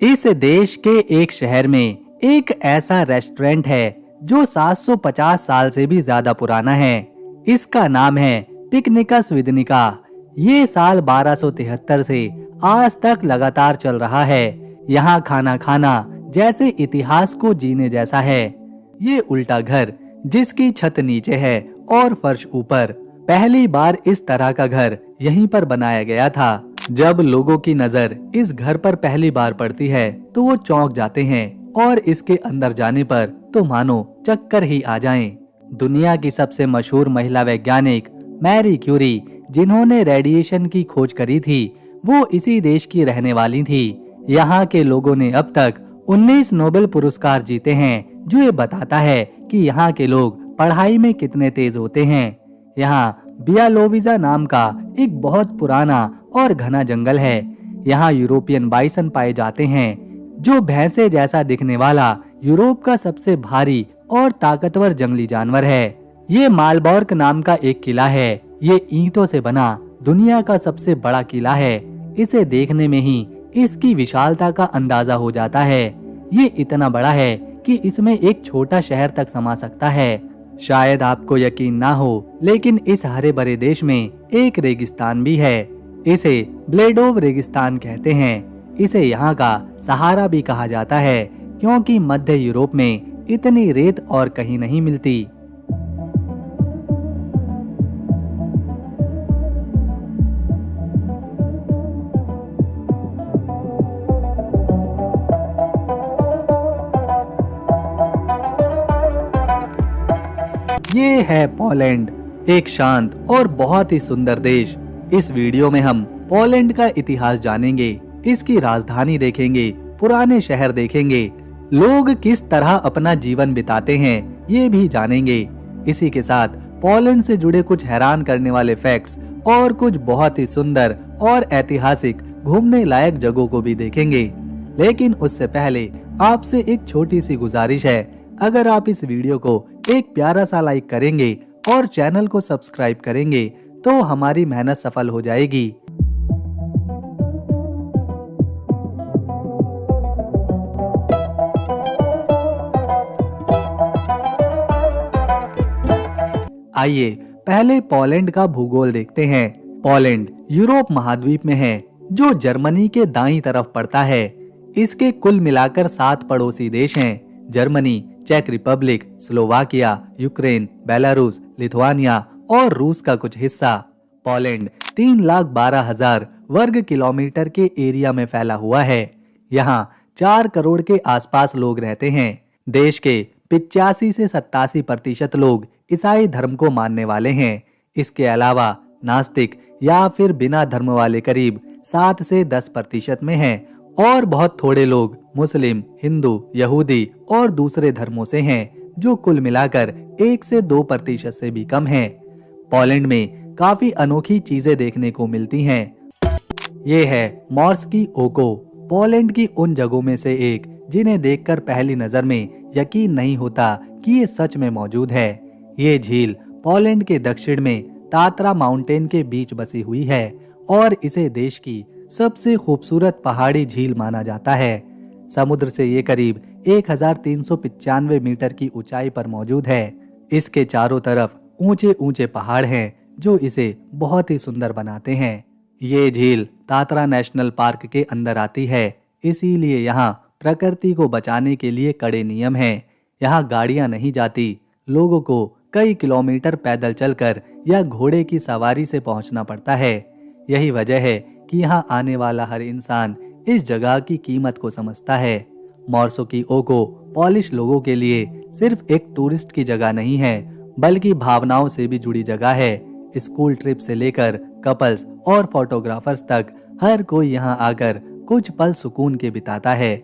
इस देश के एक शहर में एक ऐसा रेस्टोरेंट है जो 750 साल से भी ज्यादा पुराना है। इसका नाम है पिकनिकस विदनिका। ये साल 1273 से आज तक लगातार चल रहा है। यहाँ खाना खाना जैसे इतिहास को जीने जैसा है। ये उल्टा घर जिसकी छत नीचे है और फर्श ऊपर, पहली बार इस तरह का घर यहीं पर बनाया गया था। जब लोगों की नजर इस घर पर पहली बार पड़ती है तो वो चौंक जाते हैं और इसके अंदर जाने पर तो मानो चक्कर ही आ जाएं। दुनिया की सबसे मशहूर महिला वैज्ञानिक मैरी क्यूरी, जिन्होंने रेडिएशन की खोज करी थी, वो इसी देश की रहने वाली थी। यहाँ के लोगों ने अब तक 19 नोबेल पुरस्कार जीते हैं, जो ये बताता है कि यहाँ के लोग पढ़ाई में कितने तेज होते हैं। यहाँ बियालोविजा नाम का एक बहुत पुराना और घना जंगल है। यहाँ यूरोपियन बाइसन पाए जाते हैं, जो भैंसे जैसा दिखने वाला यूरोप का सबसे भारी और ताकतवर जंगली जानवर है। ये मालबॉर्क नाम का एक किला है। ये ईंटों से बना दुनिया का सबसे बड़ा किला है। इसे देखने में ही इसकी विशालता का अंदाजा हो जाता है। ये इतना बड़ा है कि इसमें एक छोटा शहर तक समा सकता है। शायद आपको यकीन ना हो, लेकिन इस हरे भरे देश में एक रेगिस्तान भी है। इसे ब्लेडोव रेगिस्तान कहते हैं। इसे यहाँ का सहारा भी कहा जाता है, क्योंकि मध्य यूरोप में इतनी रेत और कहीं नहीं मिलती। ये है पोलैंड, एक शांत और बहुत ही सुंदर देश। इस वीडियो में हम पोलैंड का इतिहास जानेंगे, इसकी राजधानी देखेंगे, पुराने शहर देखेंगे, लोग किस तरह अपना जीवन बिताते हैं ये भी जानेंगे। इसी के साथ पोलैंड से जुड़े कुछ हैरान करने वाले फैक्ट्स और कुछ बहुत ही सुंदर और ऐतिहासिक घूमने लायक जगहों को भी देखेंगे। लेकिन उससे पहले आपसे एक छोटी सी गुजारिश है, अगर आप इस वीडियो को एक प्यारा सा लाइक करेंगे और चैनल को सब्सक्राइब करेंगे तो हमारी मेहनत सफल हो जाएगी। आइए पहले पोलैंड का भूगोल देखते हैं। पोलैंड यूरोप महाद्वीप में है, जो जर्मनी के दाईं तरफ पड़ता है। इसके कुल मिलाकर 7 पड़ोसी देश हैं: जर्मनी, चेक Republic, Slovakia, Ukraine, Belarus, Lithuania और रूस का कुछ हिस्सा। पोलैंड 3,12,000 वर्ग किलोमीटर के एरिया में फैला हुआ है। यहाँ 4 करोड़ के आसपास लोग रहते हैं। देश के 85 से 87% लोग ईसाई धर्म को मानने वाले हैं। इसके अलावा नास्तिक या फिर बिना धर्म वाले करीब 7 से 10% में हैं और बहुत थोड़े लोग मुस्लिम, हिंदू, यहूदी और दूसरे धर्मों से हैं, जो कुल मिलाकर 1 से 2% से भी कम हैं। पोलैंड में काफी अनोखी चीजें देखने को मिलती हैं। ये है मॉर्स्की ओको, पोलैंड की उन जगहों में से एक जिन्हें देखकर पहली नजर में यकीन नहीं होता कि ये सच में मौजूद है। ये झील पोलैंड के दक्षिण में तात्रा माउंटेन के बीच बसी हुई है और इसे देश की सबसे खूबसूरत पहाड़ी झील माना जाता है। समुद्र से ये करीब 1395 मीटर की ऊंचाई पर मौजूद है। इसके चारों तरफ ऊंचे ऊंचे पहाड़ हैं, जो इसे बहुत ही सुंदर बनाते हैं। ये झील तात्रा नेशनल पार्क के अंदर आती है, इसीलिए यहाँ प्रकृति को बचाने के लिए कड़े नियम हैं। यहाँ गाड़ियाँ नहीं जाती, लोगों को कई किलोमीटर पैदल चलकर या घोड़े की सवारी से पहुँचना पड़ता है। यही वजह है कि यहाँ आने वाला हर इंसान इस जगह की कीमत को समझता है। मॉर्स्की ओको पोलिश लोगों के लिए सिर्फ एक टूरिस्ट की जगह नहीं है, बल्कि भावनाओं से भी जुड़ी जगह है। स्कूल ट्रिप से लेकर कपल्स और फोटोग्राफर्स तक हर कोई यहाँ आकर कुछ पल सुकून के बिताता है।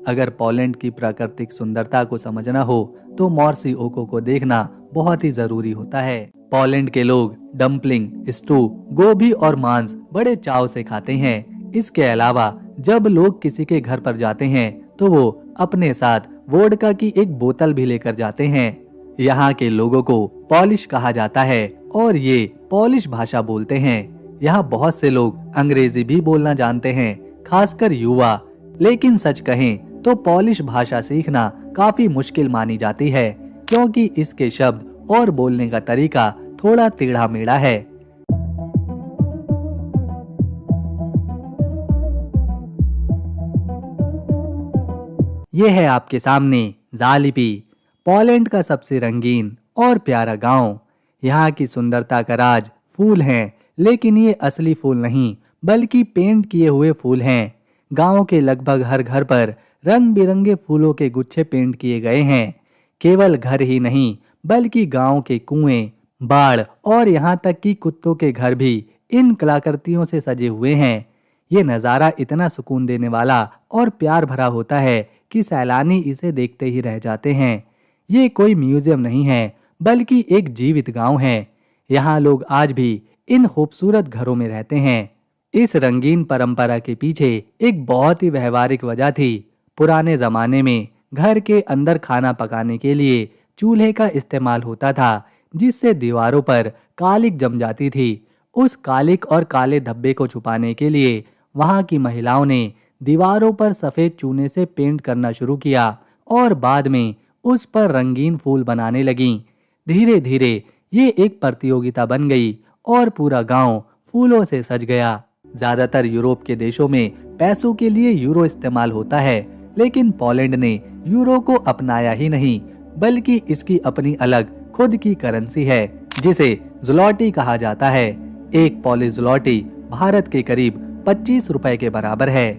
अगर पोलैंड की प्राकृतिक सुंदरता को समझना हो तो मॉर्स्की ओको को देखना बहुत ही जरूरी होता है। पोलैंड के लोग डम्पलिंग, स्टू, गोभी और मांस बड़े चाव से खाते हैं। इसके अलावा जब लोग किसी के घर पर जाते हैं तो वो अपने साथ वोडका की एक बोतल भी लेकर जाते हैं। यहाँ के लोगों को पोलिश कहा जाता है और ये पोलिश भाषा बोलते हैं। यहाँ बहुत से लोग अंग्रेजी भी बोलना जानते हैं, खासकर युवा। लेकिन सच कहें तो पोलिश भाषा सीखना काफी मुश्किल मानी जाती है, क्योंकि इसके शब्द और बोलने का तरीका थोड़ा टेढ़ा मेढ़ा है। ये है आपके सामने ज़ालिपी, पोलैंड का सबसे रंगीन और प्यारा गांव। यहाँ की सुंदरता का राज फूल हैं, लेकिन ये असली फूल नहीं बल्कि पेंट किए हुए फूल हैं। गांव के लगभग हर घर पर रंग बिरंगे फूलों के गुच्छे पेंट किए गए हैं। केवल घर ही नहीं बल्कि गांव के कुएं, बाड़ और यहाँ तक कि कुत्तों के घर भी इन कलाकृतियों से सजे हुए हैं। ये नज़ारा इतना सुकून देने वाला और प्यार भरा होता है कि सैलानी इसे देखते ही रह जाते हैं। ये कोई म्यूजियम नहीं है बल्कि एक जीवित गांव है। यहाँ लोग आज भी इन खूबसूरत घरों में रहते हैं। इस रंगीन परंपरा के पीछे एक बहुत ही व्यवहारिक वजह थी। पुराने जमाने में घर के अंदर खाना पकाने के लिए चूल्हे का इस्तेमाल होता था, जिससे दीवारों पर कालिक जम जाती थी। उस कालिक और काले धब्बे को छुपाने के लिए वहां की महिलाओं ने दीवारों पर सफेद चूने से पेंट करना शुरू किया और बाद में उस पर रंगीन फूल बनाने लगीं। धीरे धीरे ये एक प्रतियोगिता बन गई और पूरा गांव फूलों से सज गया। ज्यादातर यूरोप के देशों में पैसों के लिए यूरो इस्तेमाल होता है, लेकिन पोलैंड ने यूरो को अपनाया ही नहीं बल्कि इसकी अपनी अलग खुद की करेंसी है, जिसे ज़्लॉटी कहा जाता है। एक पोलिश ज़्लॉटी भारत के करीब 25 रुपए के बराबर है।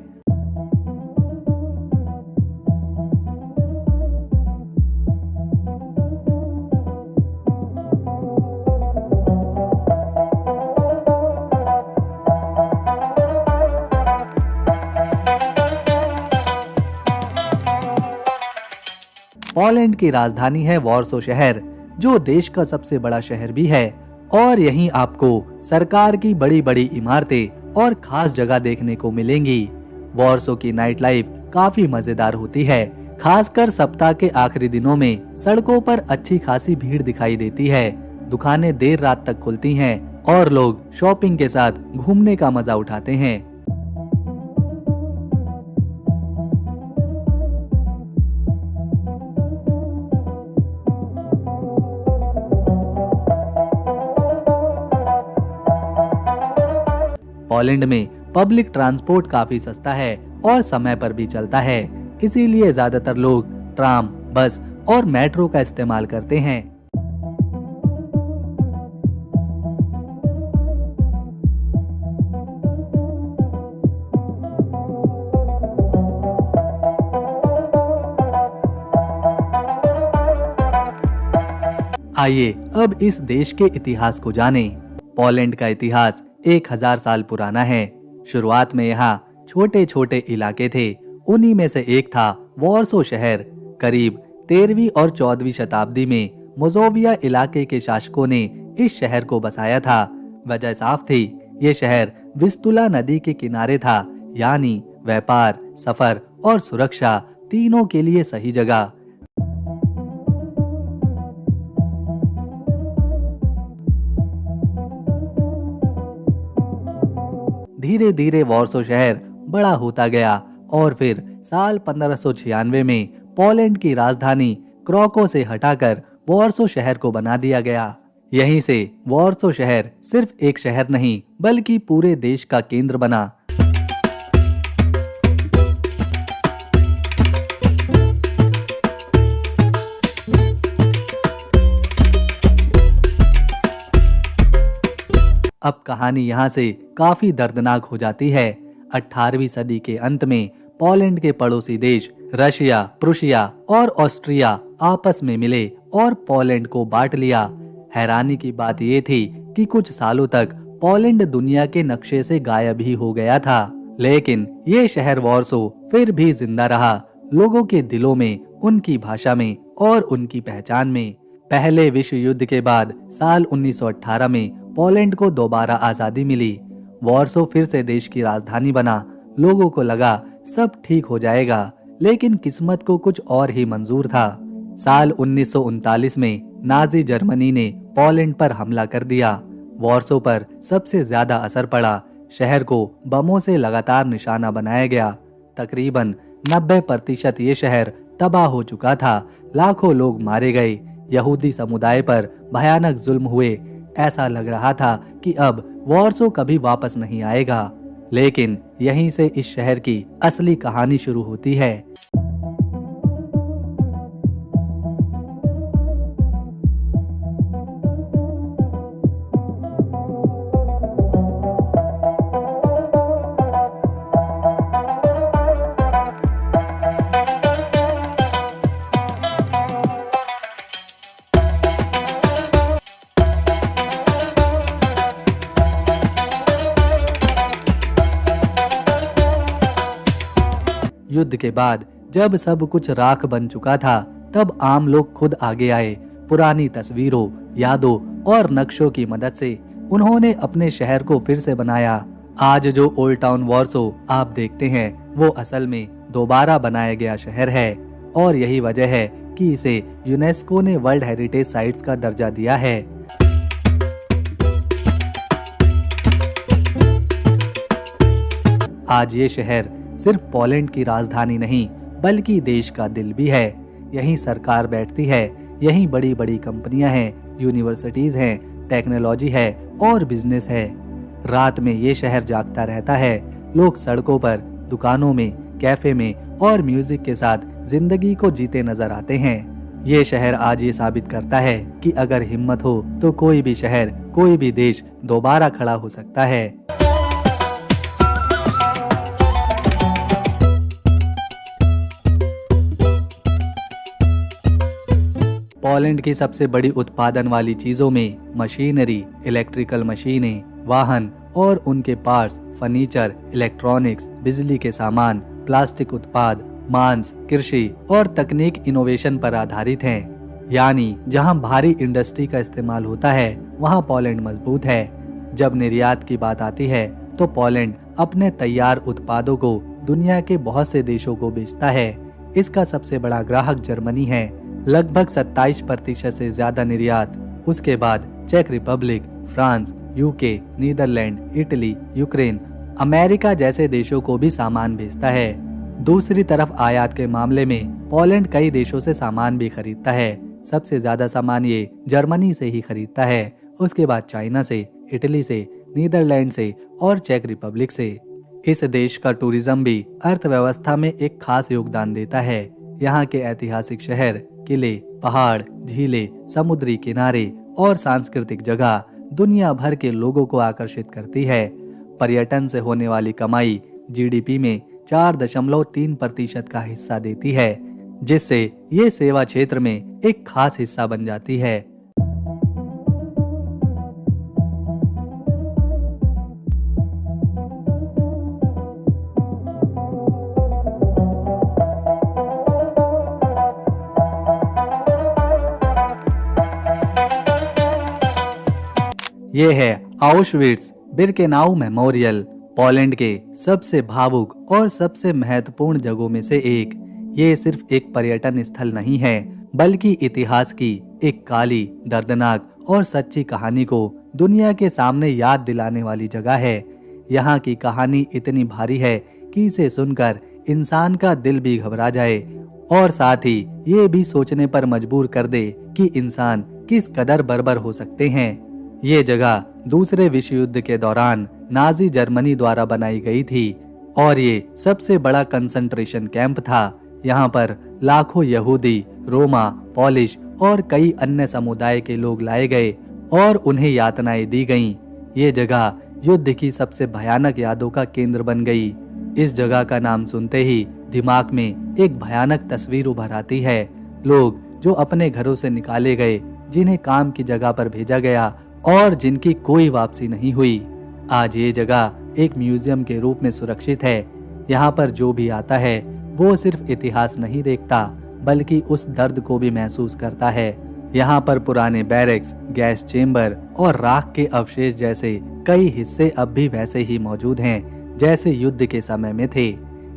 पोलैंड की राजधानी है वॉर्सो शहर, जो देश का सबसे बड़ा शहर भी है, और यहीं आपको सरकार की बड़ी बड़ी इमारतें और खास जगह देखने को मिलेंगी। वॉर्सो की नाइट लाइफ काफी मजेदार होती है। खासकर सप्ताह के आखिरी दिनों में सड़कों पर अच्छी खासी भीड़ दिखाई देती है। दुकानें देर रात तक खुलती हैं और लोग शॉपिंग के साथ घूमने का मजा उठाते हैं। पोलैंड में पब्लिक ट्रांसपोर्ट काफी सस्ता है और समय पर भी चलता है, इसीलिए ज्यादातर लोग ट्राम, बस और मेट्रो का इस्तेमाल करते हैं। आइए अब इस देश के इतिहास को जानें। पोलैंड का इतिहास 1000 साल पुराना है। शुरुआत में यहाँ छोटे छोटे इलाके थे। उन्हीं में से एक था वॉर्सो शहर। करीब 13वीं और 14वीं शताब्दी में मोजोविया इलाके के शासकों ने इस शहर को बसाया था। वजह साफ थी, ये शहर विस्तुला नदी के किनारे था, यानी व्यापार, सफर और सुरक्षा तीनों के लिए सही जगह। धीरे धीरे वॉर्सो शहर बड़ा होता गया और फिर साल 1596 में पोलैंड की राजधानी क्राको से हटाकर वॉर्सो शहर को बना दिया गया। यहीं से वॉर्सो शहर सिर्फ एक शहर नहीं बल्कि पूरे देश का केंद्र बना। अब कहानी यहाँ से काफी दर्दनाक हो जाती है। 18वीं सदी के अंत में पोलैंड के पड़ोसी देश रशिया, प्रुशिया और ऑस्ट्रिया आपस में मिले और पोलैंड को बांट लिया। हैरानी की बात ये थी कि कुछ सालों तक पोलैंड दुनिया के नक्शे से गायब ही हो गया था, लेकिन ये शहर वॉर्सो फिर भी जिंदा रहा, लोगों के दिलों में, उनकी भाषा में और उनकी पहचान में। पहले विश्व युद्ध के बाद साल 1918 में पोलैंड को दोबारा आजादी मिली। वॉर्सो फिर से देश की राजधानी बना। लोगों को लगा सब ठीक हो जाएगा, लेकिन किस्मत को कुछ और ही मंजूर था। साल 1939 में नाजी जर्मनी ने पोलैंड पर हमला कर दिया। वॉर्सो पर सबसे ज्यादा असर पड़ा। शहर को बमों से लगातार निशाना बनाया गया। तकरीबन 90% ये शहर तबाह हो चुका था। लाखों लोग मारे गए, यहूदी समुदाय पर भयानक जुल्म हुए। ऐसा लग रहा था कि अब वॉर्सो कभी वापस नहीं आएगा। लेकिन यहीं से इस शहर की असली कहानी शुरू होती है। युद्ध के बाद जब सब कुछ राख बन चुका था, तब आम लोग खुद आगे आए। पुरानी तस्वीरों, यादों और नक्शों की मदद से उन्होंने अपने शहर को फिर से बनाया। आज जो ओल्ड टाउन वॉर्सो आप देखते हैं, वो असल में दोबारा बनाया गया शहर है, और यही वजह है कि इसे यूनेस्को ने वर्ल्ड हेरिटेज साइट्स का दर्जा दिया है। आज ये शहर सिर्फ पोलैंड की राजधानी नहीं, बल्कि देश का दिल भी है। यहीं सरकार बैठती है, यहीं बड़ी बड़ी कंपनियां हैं, यूनिवर्सिटीज हैं, टेक्नोलॉजी है और बिजनेस है। रात में ये शहर जागता रहता है। लोग सड़कों पर, दुकानों में, कैफे में और म्यूजिक के साथ जिंदगी को जीते नजर आते हैं। ये शहर आज ये साबित करता है कि अगर हिम्मत हो तो कोई भी शहर, कोई भी देश दोबारा खड़ा हो सकता है। पोलैंड की सबसे बड़ी उत्पादन वाली चीजों में मशीनरी, इलेक्ट्रिकल मशीनें, वाहन और उनके पार्ट्स, फर्नीचर, इलेक्ट्रॉनिक्स, बिजली के सामान, प्लास्टिक उत्पाद, मांस, कृषि और तकनीक इनोवेशन पर आधारित हैं। यानी जहां भारी इंडस्ट्री का इस्तेमाल होता है, वहां पोलैंड मजबूत है। जब निर्यात की बात आती है तो पोलैंड अपने तैयार उत्पादों को दुनिया के बहुत से देशों को बेचता है। इसका सबसे बड़ा ग्राहक जर्मनी है, लगभग 27% से ज्यादा निर्यात। उसके बाद चेक Republic, France, UK, Netherlands, Italy, Ukraine, America जैसे देशों को भी सामान भेजता है। दूसरी तरफ आयात के मामले में पोलैंड कई देशों से सामान भी खरीदता है। सबसे ज्यादा सामान ये जर्मनी से ही खरीदता है, उसके बाद चाइना से, इटली से, नीदरलैंड से और चेक रिपब्लिक से। इस देश का टूरिज्म भी अर्थव्यवस्था में एक खास योगदान देता है। यहाँ के ऐतिहासिक शहर, किले, पहाड़, झीलें, समुद्री किनारे और सांस्कृतिक जगह दुनिया भर के लोगों को आकर्षित करती है। पर्यटन से होने वाली कमाई जीडीपी में 4.3% का हिस्सा देती है, जिससे ये सेवा क्षेत्र में एक खास हिस्सा बन जाती है। ये है आउशविट्स बिर्केनाउ मेमोरियल, पोलैंड के सबसे भावुक और सबसे महत्वपूर्ण जगहों में से एक। ये सिर्फ एक पर्यटन स्थल नहीं है, बल्कि इतिहास की एक काली, दर्दनाक और सच्ची कहानी को दुनिया के सामने याद दिलाने वाली जगह है। यहाँ की कहानी इतनी भारी है कि इसे सुनकर इंसान का दिल भी घबरा जाए, और साथ ही ये भी सोचने पर मजबूर कर दे कि इंसान किस कदर बर्बर हो सकते हैं। ये जगह दूसरे विश्व युद्ध के दौरान नाजी जर्मनी द्वारा बनाई गई थी, और ये सबसे बड़ा कंसंट्रेशन कैंप था। यहाँ पर लाखों यहूदी, रोमा, पोलिश और कई अन्य समुदाय के लोग लाए गए और उन्हें यातनाएं दी गईं। ये जगह युद्ध की सबसे भयानक यादों का केंद्र बन गई। इस जगह का नाम सुनते ही दिमाग में एक भयानक तस्वीर उभर आती है। लोग जो अपने घरों से निकाले गए, जिन्हें काम की जगह पर भेजा गया और जिनकी कोई वापसी नहीं हुई। आज ये जगह एक म्यूजियम के रूप में सुरक्षित है। यहाँ पर जो भी आता है वो सिर्फ इतिहास नहीं देखता, बल्कि उस दर्द को भी महसूस करता है। यहाँ पर पुराने बैरक्स, गैस चेम्बर और राख के अवशेष जैसे कई हिस्से अब भी वैसे ही मौजूद हैं जैसे युद्ध के समय में थे।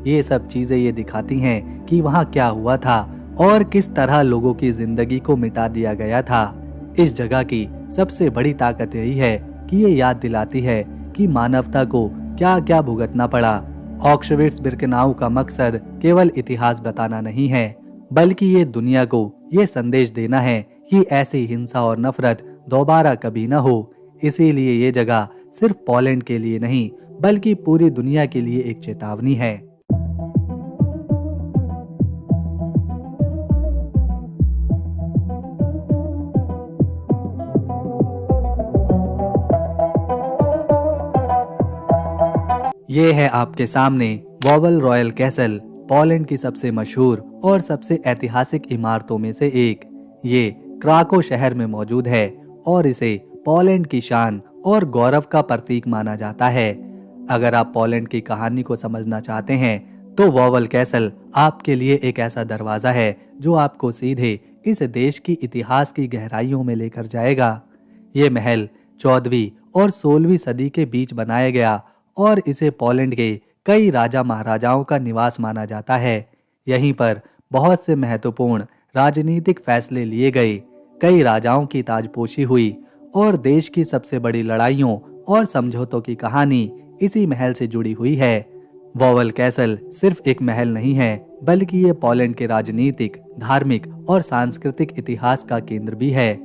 ये सब चीजें ये दिखाती हैं कि वहाँ क्या हुआ था और किस तरह लोगों की जिंदगी को मिटा दिया गया था। इस जगह की सबसे बड़ी ताकत यही है कि ये याद दिलाती है कि मानवता को क्या क्या भुगतना पड़ा, ऑक्सविट्स बिर्केनाउ का मकसद केवल इतिहास बताना नहीं है, बल्कि ये दुनिया को ये संदेश देना है कि ऐसी हिंसा और नफरत दोबारा कभी न हो। इसीलिए ये जगह सिर्फ पोलैंड के लिए नहीं, बल्कि पूरी दुनिया के लिए एक चेतावनी है। ये है आपके सामने वॉवल रॉयल कैसल, पोलैंड की सबसे मशहूर और सबसे ऐतिहासिक इमारतों में से एक। ये क्राको शहर में मौजूद है और इसे पोलैंड की शान और गौरव का प्रतीक माना जाता है। अगर आप पोलैंड की कहानी को समझना चाहते हैं तो वॉवल कैसल आपके लिए एक ऐसा दरवाजा है जो आपको सीधे इस देश की इतिहास की गहराइयों में लेकर जाएगा। ये महल 14वीं और 16वीं सदी के बीच बनाया गया और इसे पोलैंड के कई राजा महाराजाओं का निवास माना जाता है। यहीं पर बहुत से महत्वपूर्ण राजनीतिक फैसले लिए गए, कई राजाओं की ताजपोशी हुई और देश की सबसे बड़ी लड़ाइयों और समझौतों की कहानी इसी महल से जुड़ी हुई है। वॉवल कैसल सिर्फ एक महल नहीं है, बल्कि ये पोलैंड के राजनीतिक, धार्मिक और सांस्कृतिक इतिहास का केंद्र भी है।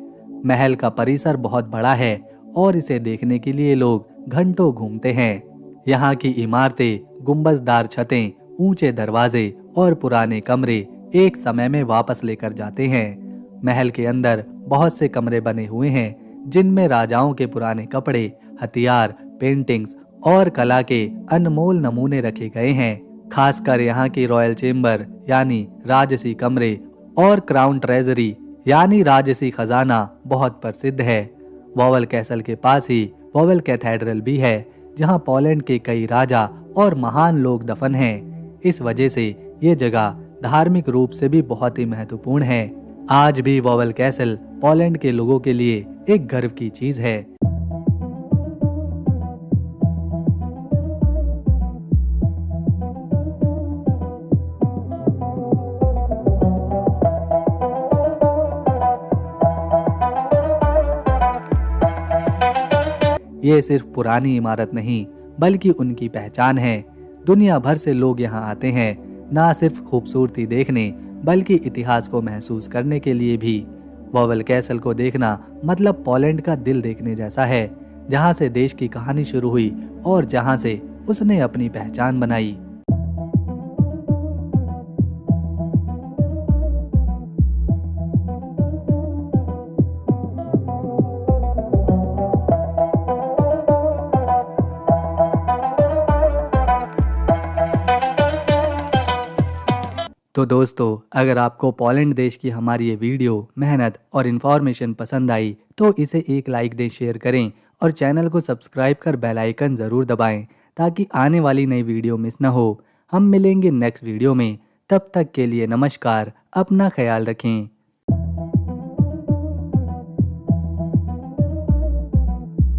महल का परिसर बहुत बड़ा है और इसे देखने के लिए लोग घंटों घूमते हैं। यहाँ की इमारतें, गुंबजदार छतें, ऊंचे दरवाजे और पुराने कमरे एक समय में वापस लेकर जाते हैं। महल के अंदर बहुत से कमरे बने हुए हैं जिनमें राजाओं के पुराने कपड़े, हथियार, पेंटिंग्स और कला के अनमोल नमूने रखे गए हैं। खासकर यहाँ की रॉयल चेम्बर यानी राजसी कमरे और क्राउन ट्रेजरी यानी राजसी खजाना बहुत प्रसिद्ध है। वॉवल कैसल के पास ही वॉवल कैथेड्रल भी है, जहां पोलैंड के कई राजा और महान लोग दफन हैं। इस वजह से ये जगह धार्मिक रूप से भी बहुत ही महत्वपूर्ण है। आज भी वॉवल कैसल पोलैंड के लोगों के लिए एक गर्व की चीज है। ये सिर्फ पुरानी इमारत नहीं, बल्कि उनकी पहचान है। दुनिया भर से लोग यहाँ आते हैं, ना सिर्फ खूबसूरती देखने, बल्कि इतिहास को महसूस करने के लिए भी। वॉवल कैसल को देखना मतलब पोलैंड का दिल देखने जैसा है, जहाँ से देश की कहानी शुरू हुई और जहाँ से उसने अपनी पहचान बनाई। तो दोस्तों, अगर आपको पोलैंड देश की हमारी ये वीडियो, मेहनत और इन्फॉर्मेशन पसंद आई तो इसे एक लाइक दें, शेयर करें और चैनल को सब्सक्राइब कर बेल आइकन ज़रूर दबाएं ताकि आने वाली नई वीडियो मिस न हो। हम मिलेंगे नेक्स्ट वीडियो में, तब तक के लिए नमस्कार, अपना ख्याल रखें।